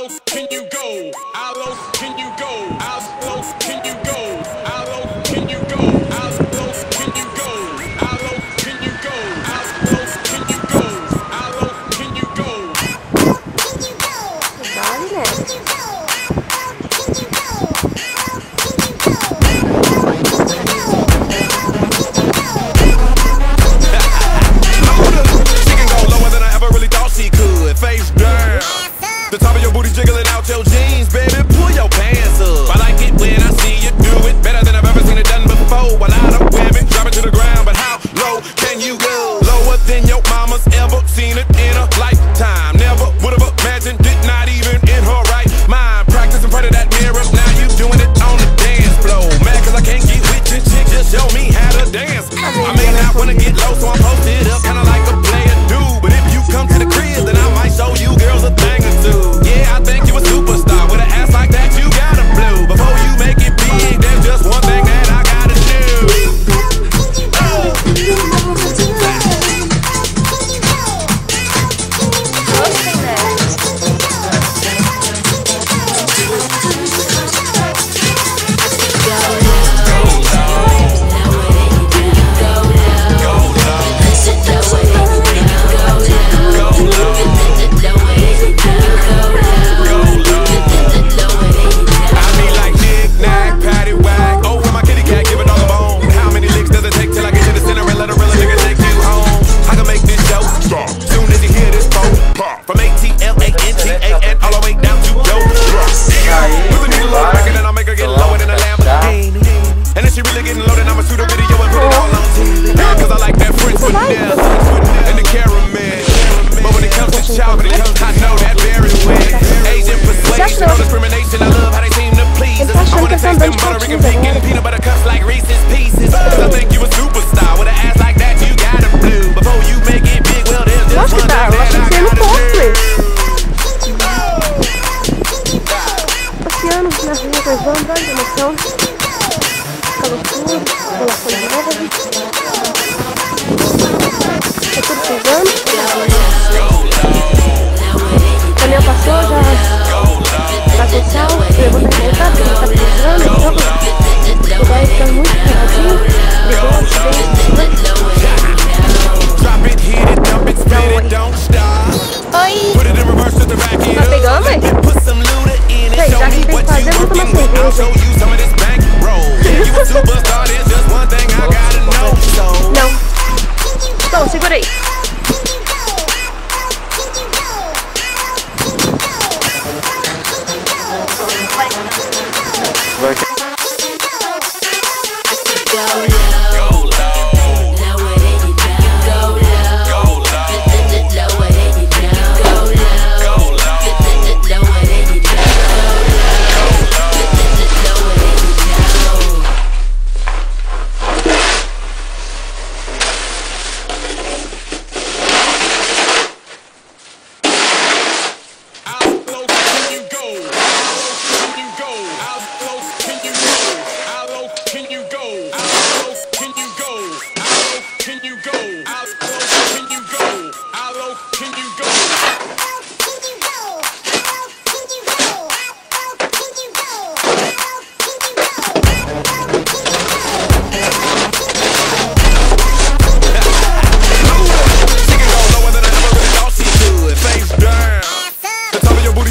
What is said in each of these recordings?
low can you go? How low can you go? How low can you go? How low can you go? How low can you go? How low can you go? How low can you go? How low can you go? She can go lower than I ever really thought she could. Face down. The top of your booty jiggling out your jeans, baby. Pull your pants up. I like it when I see you do it better than I've ever seen it done before. A lot of women drop it to the ground, but how low can you go? Lower than your mama's ever seen it in a lifetime. Never would have imagined it, not even in her right mind. Practice in front of that mirror, now you doing it on the dance floor. Mad cause I can't get with your chick, just show me how to dance. I may not wanna get low, so I'm posted up, kinda like a player dude. But if you come to the crib, then I might show you girls a thing or two. Yeah, I think you a superstar. With an ass like that, you gotta blow. Before you make it big, there's just one thing that I gotta do. From A-T-L-A-N-T-A-N all the way down to low. With the needle on the record and I'll make her get lower than a Lamborghini. And if she really getting low, then I'ma shoot a video and put it all on TV. Cause I like that French vanilla and the caramel. But when it comes to chocolate, I know that very well. Asian persuasion, no discrimination. I love how they seem to please us. I wanna taste them butterican vegan peanut butter cups like Reese's Pieces. Cause I think you a superstar. With an ass like that, you gotta blue. Before you make it big, well, there's just one thing that I gotta do. Passeando na rua com as bandas de emoção, calor puro, colação de neve, é tudo pisando. O caminhão passou, já tá com sal, levou na voltada, já tá pisando, então vai ficar muito pegadinho, tá pegando, hein? Gente, já que tem que fazer, vou tomar cerveja. Não. Então, segura aí.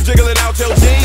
Jiggling out your jeans.